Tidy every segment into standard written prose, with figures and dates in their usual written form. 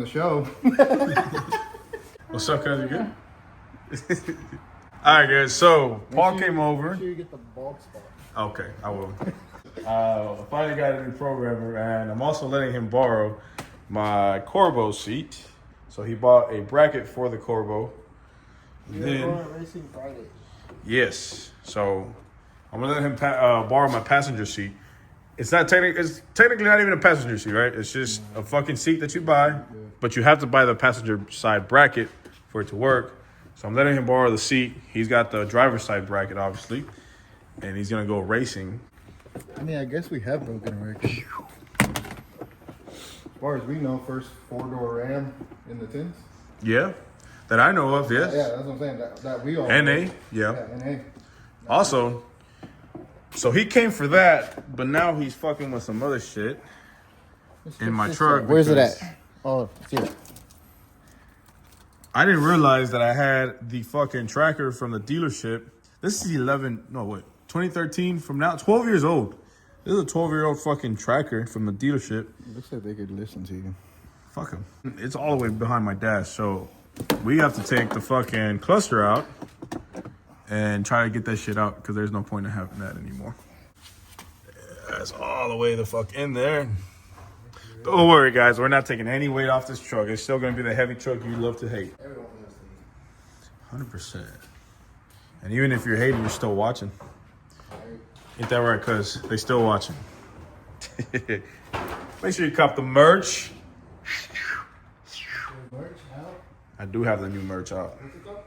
the show. What's up, guys? You good? All right, guys. So Paul came over. Make sure you get the bald spot. Okay, I will. I finally got a new programmer, and I'm also letting him borrow my Corvo seat. So he bought a bracket for the Corvo. You're going racing Friday. Yes. So I'm gonna let him borrow my passenger seat. It's technically not even a passenger seat, right? It's just a fucking seat that you buy, but you have to buy the passenger side bracket for it to work. So I'm letting him borrow the seat. He's got the driver's side bracket, obviously, and he's gonna go racing. I mean, I guess we have broken a record. As far as we know, first 4-door Ram in the tins. Yeah, that I know of. Yes. Yeah, that's what I'm saying. That we all. NA. Yeah. NA. Also, so he came for that, but now he's fucking with some other shit in my truck. Where's it at? Oh, see it. I didn't realize that I had the fucking tracker from the dealership. This is 2013 from now, 12 years old. This is a 12-year-old fucking tracker from the dealership. Looks like they could listen to you. Fuck him. It's all the way behind my dash, so we have to take the fucking cluster out and try to get that shit out because there's no point in having that anymore. That's all the way the fuck in there. Don't worry, guys. We're not taking any weight off this truck. It's still going to be the heavy truck you love to hate. 100%. And even if you're hating, you're still watching. Ain't that right, cuz? They still watching. Make sure you cop the merch. I do have the new merch out. What's it called?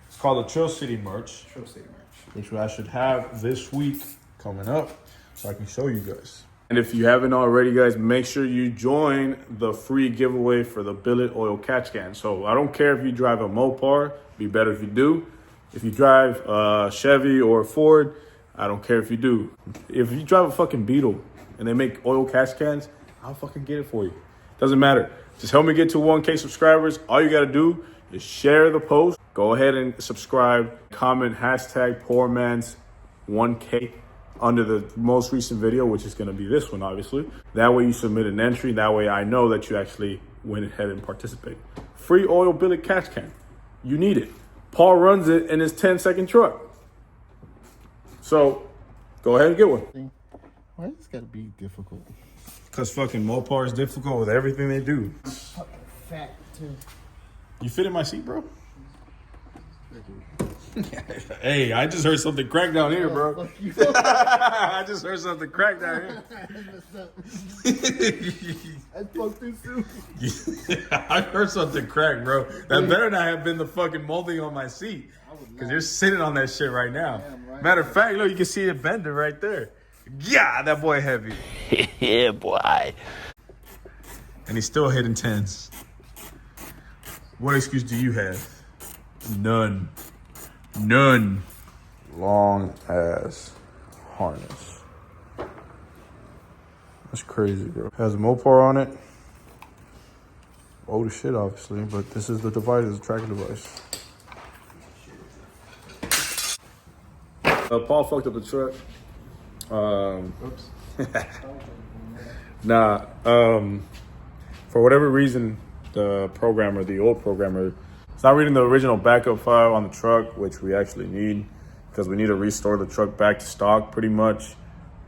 It's called the Trill City merch. Trill City merch. Which I should have this week coming up so I can show you guys. And if you haven't already, guys, make sure you join the free giveaway for the billet oil catch can. So I don't care if you drive a Mopar, be better if you do. If you drive a Chevy or a Ford, I don't care if you do. If you drive a fucking Beetle and they make oil catch cans, I'll fucking get it for you. Doesn't matter. Just help me get to 1K subscribers. All you got to do is share the post. Go ahead and subscribe. Comment hashtag poormans1K under the most recent video, which is going to be this one, obviously. That way you submit an entry. That way I know that you actually went ahead and participated. Free oil billet catch can. You need it. Paul runs it in his 10-second truck. So go ahead and get one. Why is this got to be difficult? Because fucking Mopar is difficult with everything they do. Fucking fat, too. You fit in my seat, bro? Hey, I just heard something crack down here, bro. I just heard something crack down here. I spoke too soon. I heard something crack, bro. That better not have been the fucking molding on my seat. Because you're sitting on that shit right now. Right. Matter of fact, look, you can see it bending right there. Yeah, that boy heavy. Yeah, boy. And he's still hitting 10s. What excuse do you have? None. None. Long ass harness. That's crazy, bro. Has a Mopar on it. Old as shit, obviously, but this is the device, the tracking device. Paul fucked up the truck. Oops. For whatever reason, the old programmer, it's not reading the original backup file on the truck, which we actually need because we need to restore the truck back to stock pretty much.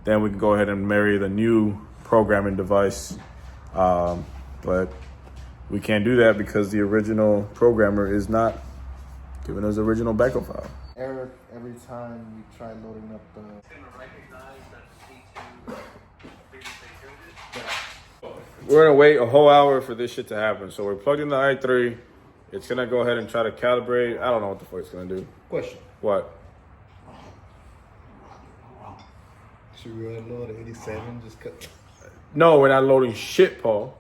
Then we can go ahead and marry the new programming device. But we can't do that because the original programmer is not giving us the original backup file. Error every time you try loading up the... We're gonna wait a whole hour for this shit to happen. So we're plugged in the i3. It's gonna go ahead and try to calibrate. I don't know what the fuck it's gonna do. Question. What? Should we unload at 87? Just cut... No, we're not loading shit, Paul.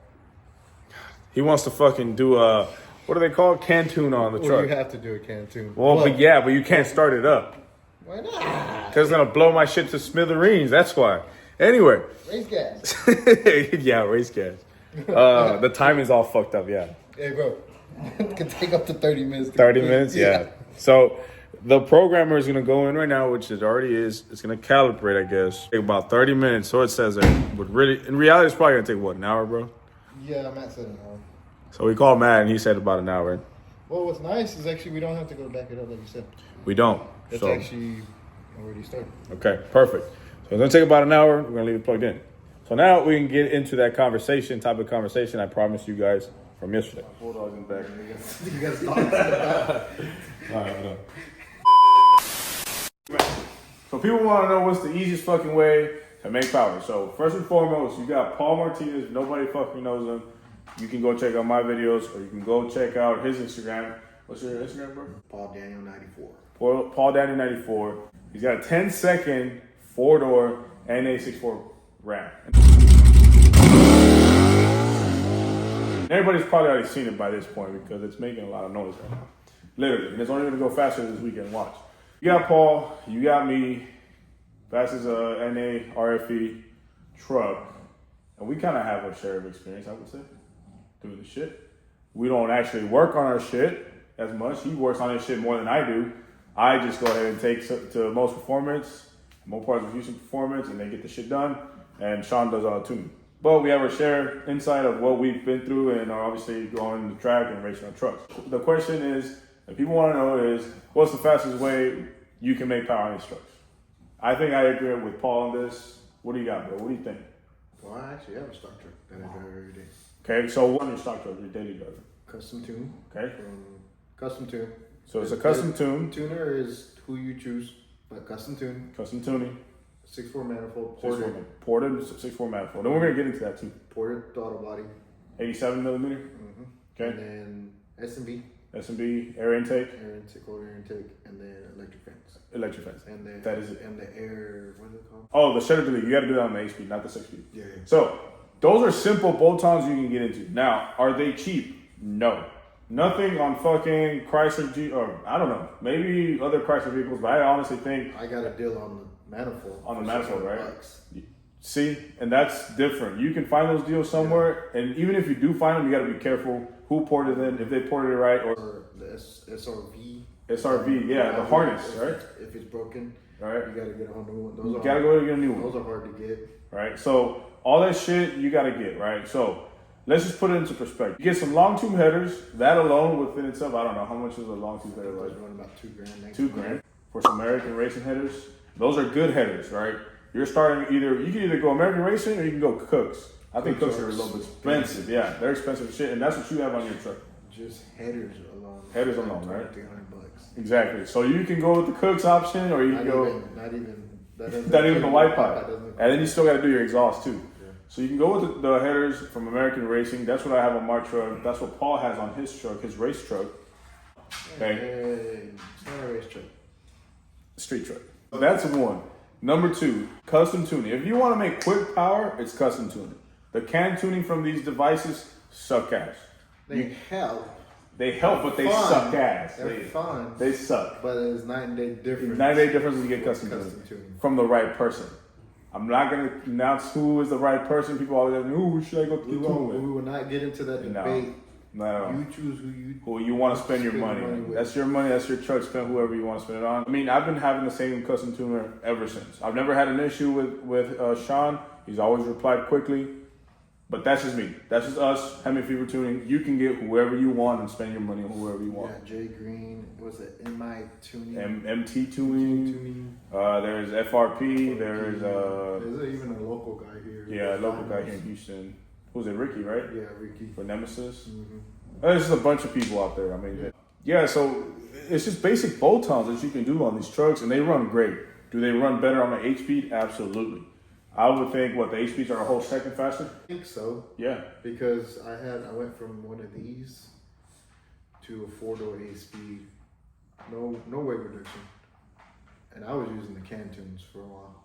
He wants to fucking do a, what do they call it? Can tune on the truck. Well, you have to do a can tune. Well, but you can't start it up. Why not? Because it's gonna blow my shit to smithereens. That's why. Anyway. Race gas. Yeah, race gas. The timing's all fucked up, yeah. Hey, bro. It can take up to 30 minutes. 30 minutes? Yeah. So the programmer is going to go in right now, which it already is. It's going to calibrate, I guess. Take about 30 minutes. So it says there. But really, in reality, it's probably going to take, what, an hour, bro? Yeah, I'm at 7 hours. So we called Matt and he said about an hour. Well, what's nice is actually we don't have to go back it up like you said. We don't. It's So actually already started. okay, perfect. So it's gonna take about an hour. We're gonna leave it plugged in. So now we can get into that type of conversation I promised you guys from yesterday. Bulldogs in the back. You guys talk. All right, no. So people want to know what's the easiest fucking way to make power. So first and foremost, you got Paul Martinez. Nobody fucking knows him. You can go check out my videos, or you can go check out his Instagram. What's your Instagram, bro? Paul Daniel 94. Paul Daniel 94. He's got a 10-second 4-door NA64 Ram. Everybody's probably already seen it by this point because it's making a lot of noise right now. Literally. And it's only going to go faster this weekend. Watch. You got Paul. You got me. Fastest NA RFE truck. And we kind of have a share of experience, I would say, doing the shit. We don't actually work on our shit as much. He works on his shit more than I do. I just go ahead and take to most performance, more parts of Houston performance, and they get the shit done. And Sean does all the tuning. But we have a share insight of what we've been through and are obviously going the track and racing on trucks. The question is, that people want to know is, what's the fastest way you can make power on these trucks? I think I agree with Paul on this. What do you got, bro? What do you think? Well, I actually have a stock truck that I drive every day. Okay, so what on your stock truck, your daily driver? Custom tune. Okay. Custom tune. So it's a custom tune. Tuner is who you choose, but custom tune. Custom tuning. 6.4 manifold. Ported 6.4 manifold. Then we're going to get into that too. Ported throttle body. 87 millimeter. Mm-hmm. Okay. And then S&B. S&B, air intake. Air intake, cold air intake, and then electric fence. Electric fence. And then that is it. And the air, what is it called? Oh, the shutter delete. You got to do that on the 8-speed, not the 6-speed. Yeah. So those are simple bolt-ons you can get into. Now, are they cheap? No. Nothing on fucking Chrysler G, or I don't know, maybe other Chrysler vehicles, but I honestly think I got a deal on the manifold. On the manifold, right? Bucks. See, and that's different. You can find those deals somewhere, and even if you do find them, you got to be careful who ported it in, if they ported it right, Or the SRV. SRV, yeah, the harness, right? If it's broken, Right. you got to get a whole new one. You got to go to get a new one. Those are hard to get. Right? So all that shit you got to get, right? So let's just put it into perspective. You get some long tube headers. That alone within itself, I don't know how much is a long tube header. Those Like run about $2,000. $2,000 for some American racing headers. Those are good headers, right? You're starting you can either go American racing or you can go Cooks. I think Cooks are a little bit expensive. Yeah, they're expensive as shit, and that's what you have on your truck. Just headers alone. Headers alone, right? $300. Exactly. So you can go with the Cooks option, or you can go not even the white pipe, and then you still got to do your exhaust too. Yeah. So you can go with the headers from American Racing. That's what I have on my truck. That's what Paul has on his truck, his race truck. Okay. Hey, it's not a race truck. Street truck. That's one. Number two, custom tuning. If you want to make quick power, it's custom tuning. The can tuning from these devices suck ass. They help. They help, but they Fun. suck ass. They're fun. They suck. But it's night and day difference. 90-day difference is you get custom tuning from the right person. I'm not going to announce who is the right person. People always ask me, who should I go to We will not get into that debate. No. You choose who you want to spend your money on. That's your money. That's your truck. Spend whoever you want to spend it on. I mean, I've been having the same custom tuner ever since. I've never had an issue with Sean. He's always replied quickly. But that's just me. That's just us. Hemi Fever Tuning. You can get whoever you want and spend your money on whoever you want. Yeah, Jay Green. What's it? MI Tuning. MT Tuning. There's FRP. There's even a local guy here. Yeah, a local guy here in Houston. Who's it? Ricky, right? Yeah, Ricky. For Nemesis. Mm-hmm. There's just a bunch of people out there. I mean, yeah. So it's just basic bolt-ons that you can do on these trucks, and they run great. Do they run better on the 8-speed? Absolutely. I would think the 8-speeds are a whole second faster. I think so. Yeah. Because I went from one of these to a 4-door 8-speed, no weight reduction, and I was using the can tunes for a while,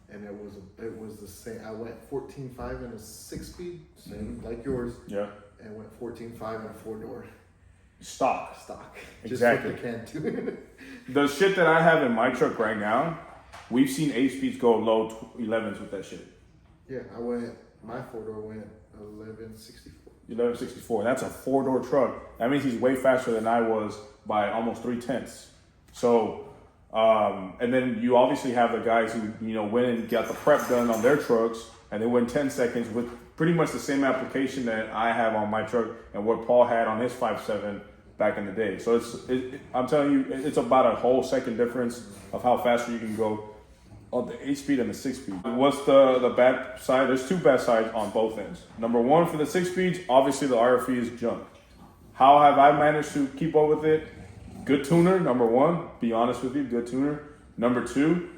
and it was the same. I went 14.5 in a 6-speed, same like yours. Yeah. And went 14.5 in a 4-door. Stock. Exactly. Just with the can tune. The shit that I have in my truck right now, we've seen 8-speeds go low 11s with that shit. Yeah, my 4-door went 1164. 1164. That's a 4-door truck. That means he's way faster than I was by almost 0.3. So, and then you obviously have the guys who, went and got the prep done on their trucks, and they went 10 seconds with pretty much the same application that I have on my truck and what Paul had on his 5.7 back in the day. So I'm telling you, it's about a whole second difference of how faster you can go on the 8-speed and the 6-speed. What's the bad side? There's two bad sides on both ends. Number one, for the 6-speeds, obviously the RFE is junk. How have I managed to keep up with it? Good tuner, number one. Be honest with you, good tuner. Number two,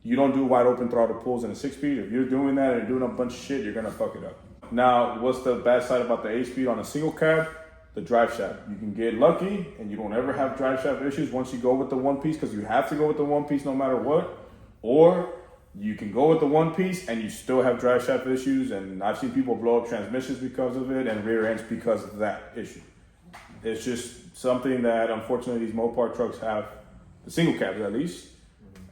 you don't do wide open throttle pulls in a 6-speed. If you're doing that and doing a bunch of shit, you're gonna fuck it up. Now, what's the bad side about the 8-speed on a single cab? The drive shaft. You can get lucky and you don't ever have drive shaft issues once you go with the one piece, because you have to go with the one piece no matter what. Or you can go with the one piece and you still have drive shaft issues, and I've seen people blow up transmissions because of it and rear ends because of that issue. It's just something that unfortunately these Mopar trucks have, the single cabs at least.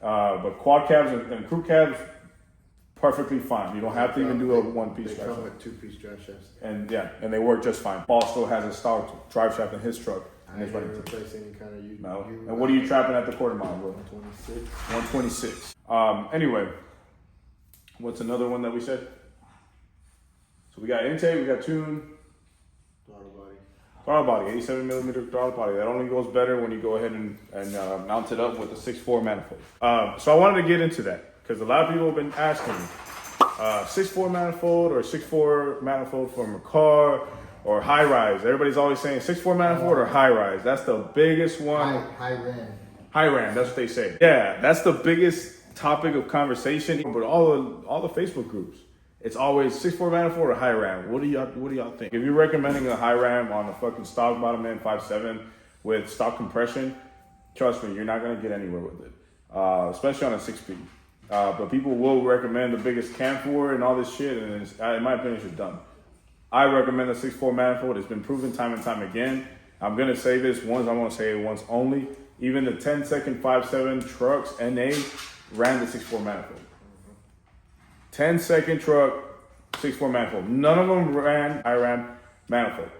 But quad cabs and crew cabs, perfectly fine. You don't have to even do a one-piece They drive come shaft. with two-piece drive shafts. And yeah, and they work just fine. Paul still has a stock drive shaft in his truck. I never replace any kind of No. And what are you trapping at the quarter mile, bro? 126. 126. Anyway, what's another one that we said? So we got intake, we got tune, Throttle body. throttle body, 87 millimeter throttle body. That only goes better when you go ahead and mount it up with a 6.4 manifold. So I wanted to get into that because a lot of people have been asking me, 6.4 manifold or 6.4 manifold from a car or high rise. Everybody's always saying 6.4 manifold or high rise. That's the biggest one. High ram. High ram, that's what they say. Yeah, that's the biggest topic of conversation. But all the Facebook groups, it's always 6.4 manifold or high ram. What do y'all think? If you're recommending a high ram on a fucking stock bottom end 5.7 with stock compression, trust me, you're not gonna get anywhere with it, especially on a 6-speed. But people will recommend the biggest cam for it and all this shit, and in my opinion, it's dumb. I recommend a 6.4 manifold. It's been proven time and time again. I'm gonna say this once. I'm gonna say it once only. Even the 10-second 5.7 trucks NA ran the 6.4 manifold. 10-second truck, 6.4 manifold. None of them ran IRAM manifold.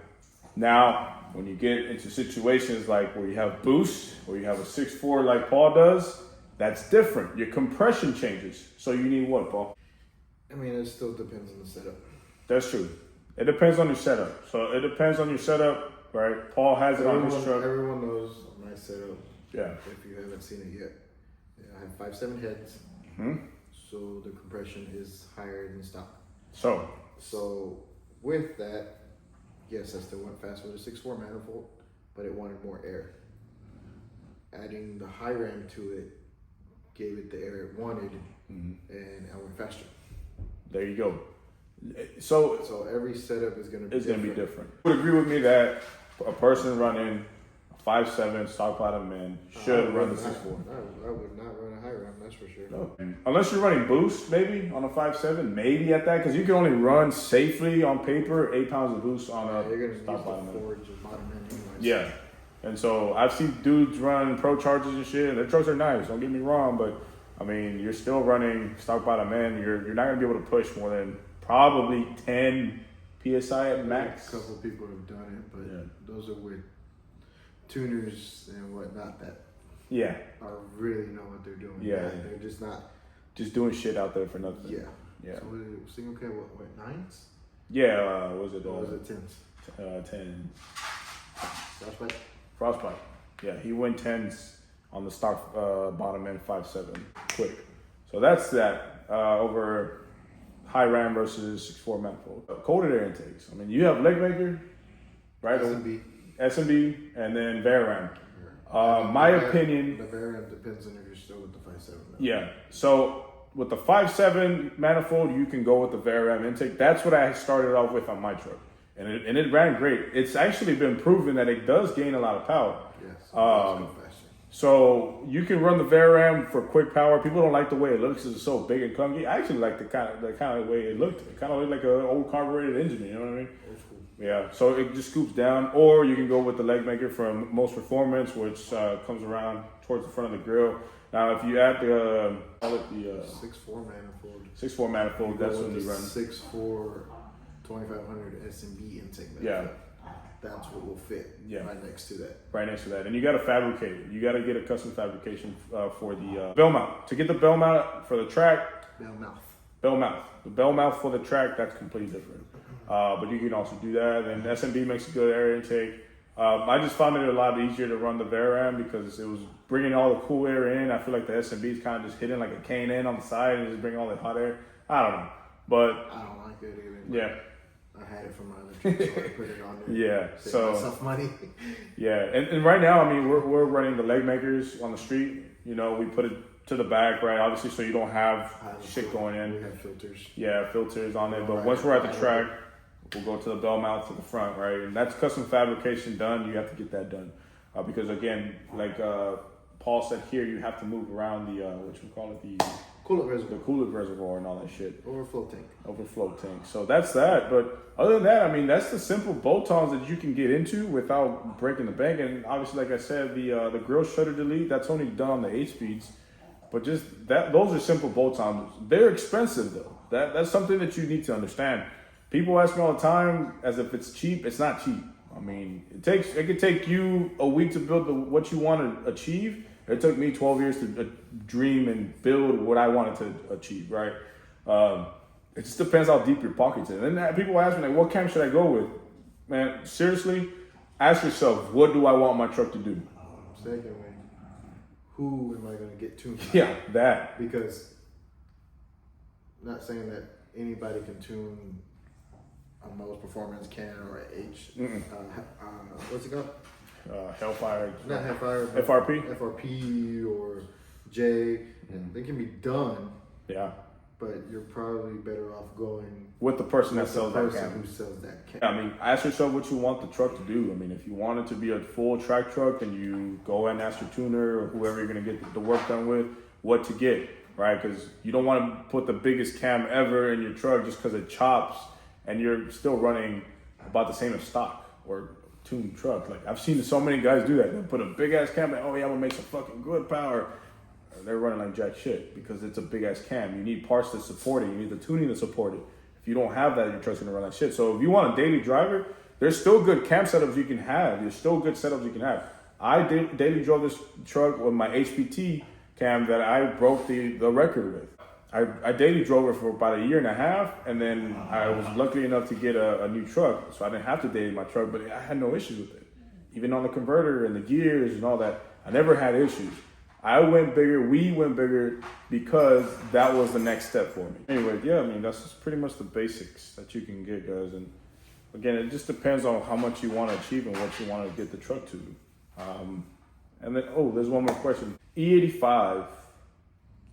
Now, when you get into situations like where you have boost, or you have a 6.4 like Paul does, that's different. Your compression changes. So you need what, Paul? I mean, it still depends on the setup. That's true. It depends on your setup. So it depends on your setup, right? Paul has it on his truck. Everyone knows my setup. Yeah. If you haven't seen it yet, I have 5.7 heads, so the compression is higher than stock. So with that, yes, I still went fast with a 6.4 manifold, but it wanted more air. Adding the high ram to it gave it the air it wanted, and I went faster. There you go. So every setup is going to be different. You would agree with me that a person running a 5.7 stock bottom end should run the 6.4. I would not run a high ram, that's for sure. No. Unless you're running boost, maybe on a 5.7, maybe at that, because you can only run safely on paper 8 pounds of boost on a you're going to stock use bottom the end. forge and bottom end anyways. Yeah. And so I've seen dudes run pro chargers and shit. Their trucks are nice, don't get me wrong, but I mean, you're still running stock bottom end. You're not going to be able to push more than probably 10 PSI at max. A couple of people have done it, but those are with tuners and whatnot that really know what they're doing. Yeah. They're just not doing shit out there for nothing. Yeah. So was it single cab, what, 9s? Yeah, was it 10s? 10. Frostbite? Frostbite. Yeah, he went 10s on the stock bottom end 5.7 quick. So that's that over high ram versus 6.4 manifold. Coated air intakes. I mean, you have leg maker, right? S&B, and then Veram. My opinion. The Veram depends on if you're still with the 5.7. Yeah. So with the 5.7 manifold, you can go with the Veram intake. That's what I started off with on my truck. And it ran great. It's actually been proven that it does gain a lot of power. Yes. So you can run the Veram for quick power. People don't like the way it looks. It's so big and clunky. I actually like the kind of way it looked. It kind of looked like an old carbureted engine. You know what I mean? Yeah. So it just scoops down. Or you can go with the leg maker from Most Performance, which comes around towards the front of the grill. Now, if you add the 6.4 manifold. 6.4 manifold, that's when you run 6.4 2500 S&B intake. Yeah. That's what will fit right next to that. Right next to that. And you got to fabricate it. You got to get a custom fabrication for the bell mount. To get the bell mount for the track. Bell mouth. Bell mouth. The bell mouth for the track, that's completely different. but you can also do that. And SMB makes a good air intake. I just found it a lot easier to run the Veram because it was bringing all the cool air in. I feel like the SMB is kind of just hitting like a K&N on the side and just bringing all the hot air. I don't know, but I don't like it either. yeah. I had it from my electric, so I put it on there. Yeah, Save so myself money. yeah, and right now, I mean, we're running the leg makers on the street. You know, we put it to the back, right? Obviously, so you don't have shit going We in. have filters. Yeah, filters on it. But Right. once we're at the track, we'll go to the bell mount to the front, right? And that's custom fabrication done. You have to get that done because again, like Paul said here, you have to move around the what you call it, the coolant reservoir and all that shit. Overflow tank. So that's that. But other than that, I mean, that's the simple bolt-ons that you can get into without breaking the bank. And obviously, like I said, the grill shutter delete, that's only done on the 8-speeds. But just that, those are simple bolt-ons. They're expensive though. That's something that you need to understand. People ask me all the time as if it's cheap. It's not cheap. I mean, it could take you a week to build what you want to achieve. It took me 12 years to dream and build what I wanted to achieve, right? It just depends how deep your pockets are. And then people ask me, like, what cam should I go with? Man, seriously, ask yourself, what do I want my truck to do? Secondly, who am I going to get tuned by? Yeah, that. Because, not saying that anybody can tune a most performance can or a H. What's it called? Hellfire. Not Hellfire. But FRP? FRP or J. And they can be done. Yeah. But you're probably better off going with the person that sells that person cam. who sells that cam. I mean, ask yourself what you want the truck to do. I mean, if you want it to be a full track truck, then you go and ask your tuner or whoever you're going to get the work done with what to get, right? Because you don't want to put the biggest cam ever in your truck just because it chops and you're still running about the same as stock or tuned truck. Like, I've seen so many guys do that. They put a big ass cam and, oh yeah, I'm going to make some fucking good power. They're running like jack shit because it's a big ass cam. You need parts to support it. You need the tuning to support it. If you don't have that, your truck's gonna run like shit. So if you want a daily driver, there's still good cam setups you can have. There's still good setups you can have. I daily drove this truck with my HPT cam that I broke the record with. I daily drove it for about a year and a half, and then I was lucky enough to get a new truck, so I didn't have to daily my truck, but I had no issues with it. Even on the converter and the gears and all that, I never had issues. We went bigger because that was the next step for me. Anyway, yeah, I mean, that's just pretty much the basics that you can get, guys. And again, it just depends on how much you want to achieve and what you want to get the truck to. And then, there's one more question. E85.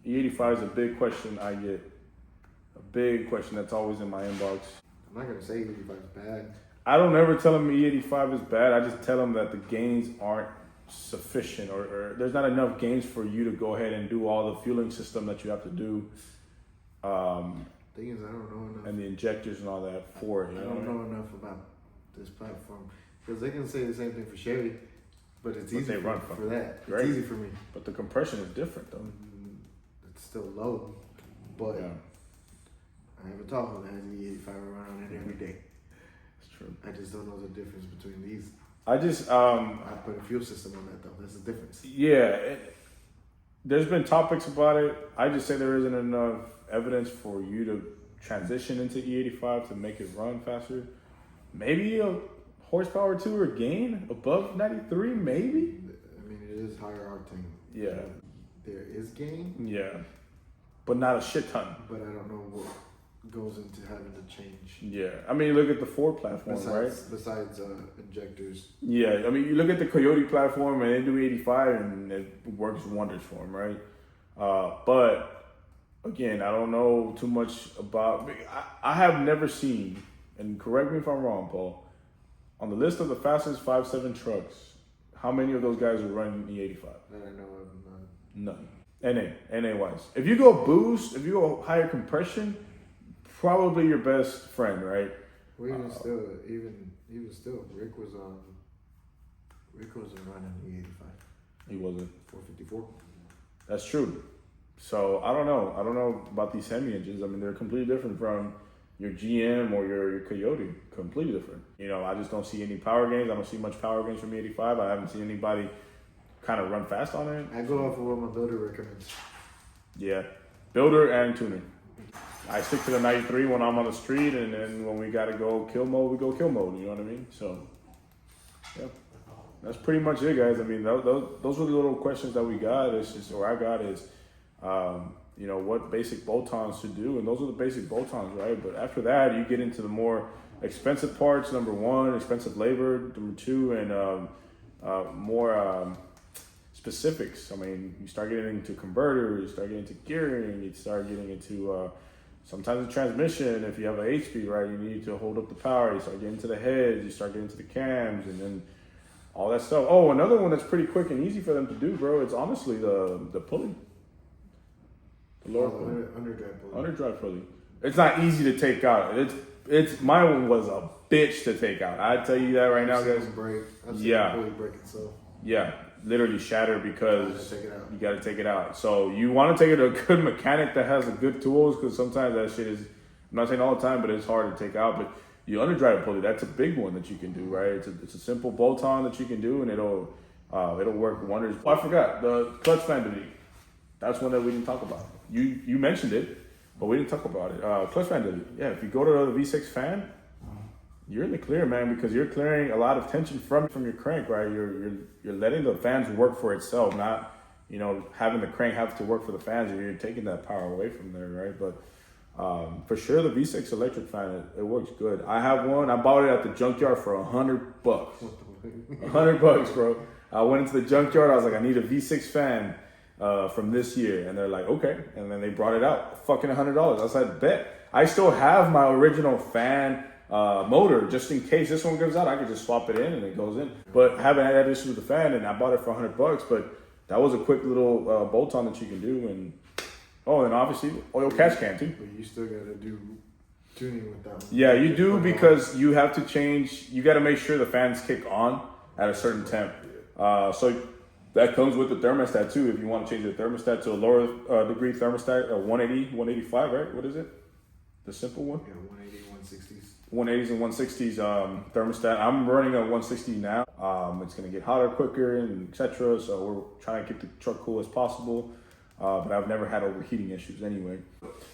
E85 is a big question I get. A big question that's always in my inbox. I'm not going to say E85 is bad. I don't ever tell them E85 is bad. I just tell them that the gains aren't sufficient or there's not enough gains for you to go ahead and do all the fueling system that you have to do. Thing is, I don't know enough. And the injectors and all that for it. I don't know enough about this platform because they can say the same thing for Chevy, but it's easy for that. It's easy for me. But the compression is different though. It's still low, but yeah. I have a Tahoe that has E85 around it every day. It's true. I just don't know the difference between these. I just I put a fuel system on that though. That's the difference. Yeah, there's been topics about it. I just say there isn't enough evidence for you to transition into E85 to make it run faster. Maybe a horsepower to or gain above 93, maybe. I mean, it is higher octane. Yeah, there is gain. Yeah, but not a shit ton. But I don't know what goes into having to change. Yeah, I mean, look at the Ford platform, right? Besides injectors. Yeah, I mean, you look at the Coyote platform and they do 85 and it works wonders for them, right? But again, I don't know too much about. I have never seen, and correct me if I'm wrong, Paul, on the list of the fastest 5.7 trucks, how many of those guys are running E85? That I know of, none. NA wise. If you go boost, if you go higher compression, probably your best friend, right? Well, even still, Rick was running E85. He wasn't. 454. That's true. So I don't know about these semi engines. I mean, they're completely different from your GM or your Coyote. Completely different. You know, I just don't see any power gains. I don't see much power gains from E85. I haven't seen anybody kind of run fast on it. I go off of what my builder recommends. Yeah, builder and tuner. I stick to the 93 when I'm on the street, and then when we gotta go kill mode, we go kill mode. You know what I mean? So, yeah, that's pretty much it, guys. I mean, those were the little questions that we got. It's just, or I got is, you know, what basic bolt-ons to do, and those are the basic bolt-ons, right? But after that, you get into the more expensive parts. Number one, expensive labor. Number two, and more specifics. I mean, you start getting into converters, you start getting into gearing, you start getting into sometimes the transmission. If you have an 8-speed, right, you need to hold up the power. You start getting into the heads, you start getting into the cams, and then all that stuff. Oh, another one that's pretty quick and easy for them to do, bro. It's honestly the pulley. The lower underdrive pulley. It's not easy to take out. It's my one was a bitch to take out. I tell you that right now, guys. Yeah. Break itself. Yeah, literally shatter because you got to take it out. So you want to take it to a good mechanic that has the good tools, because sometimes that shit is, I'm not saying all the time, but it's hard to take out. But you underdrive pulley, that's a big one that you can do, right? It's a simple bolt-on that you can do, and it'll work wonders. Oh, I forgot the clutch fan delete. That's one that we didn't talk about. You mentioned it, but we didn't talk about it. Clutch fan delete. Yeah, if you go to the V6 fan, you're in the clear, man, because you're clearing a lot of tension from your crank, right? You're letting the fans work for itself, not, you know, having the crank have to work for the fans. You're taking that power away from there, right? But for sure, the V6 electric fan, it works good. I have one. I bought it at the junkyard for $100. $100, bro. I went into the junkyard. I was like, I need a V6 fan from this year, and they're like, okay. And then they brought it out, fucking $100. I was like, bet. I still have my original fan motor, just in case this one goes out, I could just swap it in and it goes in. But haven't had that issue with the fan, and I bought it for $100. But that was a quick little bolt-on that you can do. And and obviously oil catch can too. But you still gotta do tuning with that one. Yeah, you do, because you have to change. You got to make sure the fans kick on at a certain temp. So that comes with the thermostat too. If you want to change the thermostat to a lower degree thermostat, 180, 185, right? What is it? The simple one? Yeah, 180, 160s. 180s and 160s thermostat. I'm running a 160 now. It's going to get hotter quicker and etc. So we're trying to keep the truck cool as possible. But I've never had overheating issues anyway.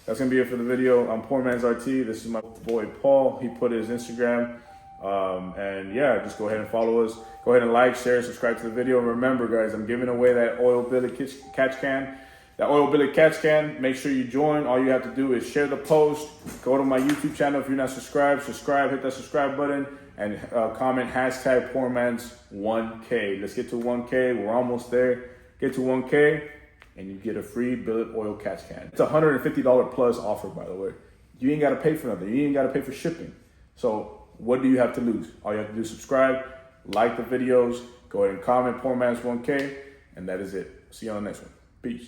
That's going to be it for the video. I'm Poor Man's RT. This is my boy Paul. He put his Instagram. And yeah, just go ahead and follow us. Go ahead and like, share, subscribe to the video. And remember, guys, I'm giving away that oil billet catch can. That oil billet catch can, make sure you join. All you have to do is share the post, go to my YouTube channel if you're not subscribed, hit that subscribe button, and comment hashtag PoorMans1K. Let's get to 1K. We're almost there. Get to 1K, and you get a free billet oil catch can. It's a $150 plus offer, by the way. You ain't got to pay for nothing. You ain't got to pay for shipping. So what do you have to lose? All you have to do is subscribe, like the videos, go ahead and comment PoorMans1K, and that is it. See you on the next one. Peace.